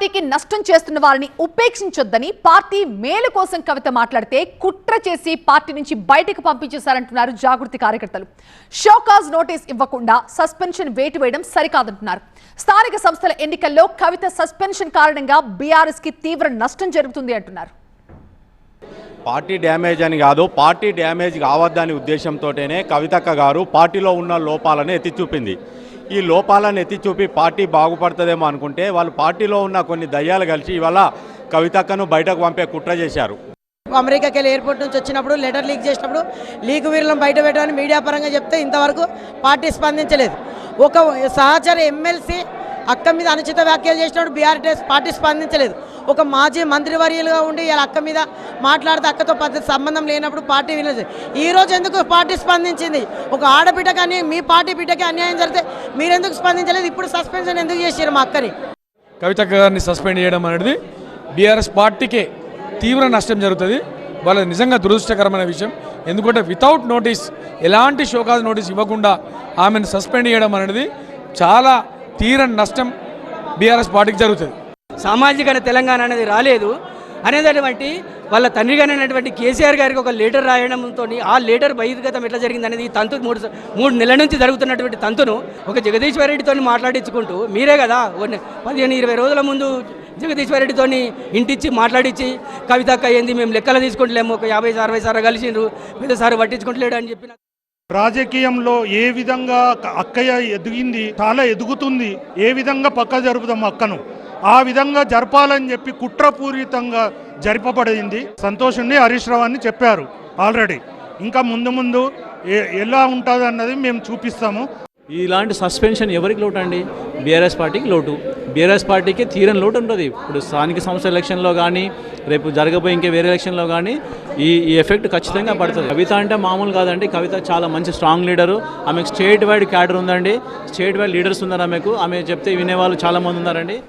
పార్టీకి నష్టం చేస్తున్న వారిని ఉపేక్షించొద్దని పార్టీ మేలు కోసం కవిత మాట్లాడితే కుట్ర చేసి పార్టీ నుంచి బయటకు పంపించేశారంటున్నారు జాగృతి కార్యకర్తలు. షోకాజ్ నోటీస్ ఇవ్వకుండా సస్పెన్షన్ వేటు వేయడం సరికాదంటున్నారు. స్థానిక సంస్థల ఎన్నికల్లో కవిత సస్పెన్షన్ కారణంగా బీఆర్ఎస్ కి తీవ్ర నష్టం జరుగుతుంది అంటున్నారు. పార్టీ డ్యామేజ్ అని కాదు, పార్టీ డ్యామేజ్ కావద్దనే ఉద్దేశంతోనే కవితక్క గారు పార్టీలో ఉన్న లోపాలను ఎత్తి చూపింది. ఈ లోపాలను ఎత్తి చూపి పార్టీ బాగుపడుతుందేమో అనుకుంటే వాళ్ళు పార్టీలో ఉన్న కొన్ని దయ్యాలు కలిసి ఇవాళ కవితక్కను బయటకు పంపే కుట్ర చేశారు. అమెరికాకి వెళ్ళి ఎయిర్పోర్ట్ నుంచి వచ్చినప్పుడు లెటర్ లీక్ చేసినప్పుడు లీక్ వీరులను బయట పెట్టామని మీడియా పరంగా చెప్తే ఇంతవరకు పార్టీ స్పందించలేదు. ఒక సహచర ఎమ్మెల్సీ అక్క మీద అనుచిత వ్యాఖ్యలు చేసినప్పుడు బీఆర్ఎస్ పార్టీ స్పందించలేదు. ఒక మాజీ మంత్రివర్యులుగా ఉండి ఇలా అక్క మీద మాట్లాడితే అక్కతో పద్ధతి సంబంధం లేనప్పుడు పార్టీ వినలేదు. ఈరోజు ఎందుకు పార్టీ స్పందించింది? ఒక ఆడబిడ్డ కానీ మీ పార్టీ బిడ్డకి అన్యాయం జరిగితే మీరెందుకు స్పందించలేదు? ఇప్పుడు సస్పెన్షన్ ఎందుకు చేశారు మా అక్కని? కవితక్క గారిని సస్పెండ్ చేయడం అనేది బీఆర్ఎస్ పార్టీకే తీవ్ర నష్టం జరుగుతుంది. వాళ్ళ నిజంగా దురదృష్టకరమైన విషయం. ఎందుకంటే వితౌట్ నోటీస్, ఎలాంటి షోకాజ్ నోటీస్ ఇవ్వకుండా ఆమెను సస్పెండ్ చేయడం అనేది చాలా తీరని నష్టం బీఆర్ఎస్ పార్టీకి జరుగుతుంది. సామాజిక తెలంగాణ అనేది రాలేదు అనేటటువంటి వాళ్ళ తండ్రి గారైనటువంటి కేసీఆర్ గారికి ఒక లెటర్ రాయడంతో ఆ లెటర్ బహిర్గతం ఎట్లా జరిగింది అనేది ఈ తంతు మూడు నెలల నుంచి జరుగుతున్నటువంటి తంతును ఒక జగదీశ్వర్ రెడ్డితో మాట్లాడించుకుంటూ మీరే కదా 15-20 రోజుల ముందు జగదీశ్వర్ రెడ్డితో ఇంటిచ్చి మాట్లాడించి కవితక్క ఏంది మేము లెక్కలు తీసుకుంటలేము, ఒక 50-60 సార్లు కలిసిండ్రు, పెద్దసారి పట్టించుకుంటలేడు అని చెప్పిన. రాజకీయంలో ఏ విధంగా అక్కయ్య ఎదిగింది, చాలా ఎదుగుతుంది, ఏ విధంగా పక్క జరుపుదాం అక్కను ఆ విధంగా జరపాలని చెప్పి కుట్రపూరితంగా జరిపబడింది. సంతోషుని హరీష్ రావు అని చెప్పారు ఆల్రెడీ. ఇంకా ముందు ఎలా ఉంటుంది అన్నది మేము చూపిస్తాము. ఇలాంటి సస్పెన్షన్ ఎవరికి లోటు అండి? బీఆర్ఎస్ పార్టీకి లోటు. బీఆర్ఎస్ పార్టీకి తీరని లోటు ఉంటుంది. ఇప్పుడు స్థానిక సంస్థల ఎలక్షన్లో కానీ రేపు జరగబోయే ఇంకే వేరే ఎలక్షన్లో కానీ ఈ ఎఫెక్ట్ ఖచ్చితంగా పడుతుంది. కవిత అంటే మామూలు కాదండి. కవిత చాలా మంచి స్ట్రాంగ్ లీడరు. ఆమెకు స్టేట్ వైడ్ క్యాడర్ ఉందండి. స్టేట్ వైడ్ లీడర్స్ ఉన్నారు ఆమెకు. ఆమె చెప్తే వినేవాళ్ళు చాలామంది ఉన్నారండి.